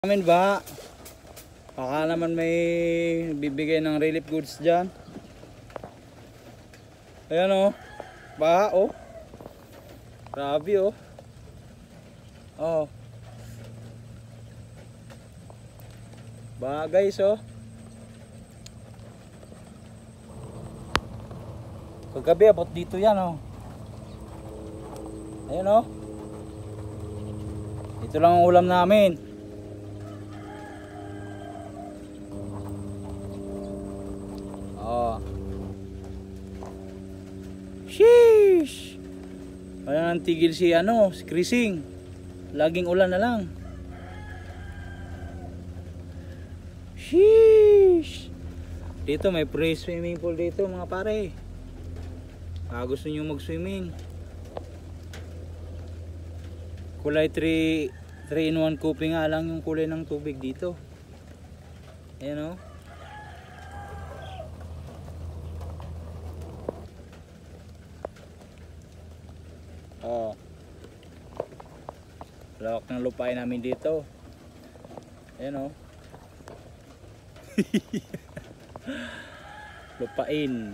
Amin ba? Baka naman may bibigay ng relief goods dyan. Ayan o. Baha o. Grabe o. Oh. Baha guys o. Kagabi abot dito yan o. Ayan o. Ito lang ang ulam namin. Oh. Sheesh. Wala nang tigil si si Krising. Laging ulan na lang. Sheesh. Dito may free swimming pool dito mga pare. Gusto niyo mag-swimming. Kulay 3-in-1 kupi nga lang yung kulay ng tubig dito. Ayan o. Oh. Lawak ng lupain namin dito. Ayan o. Lupain.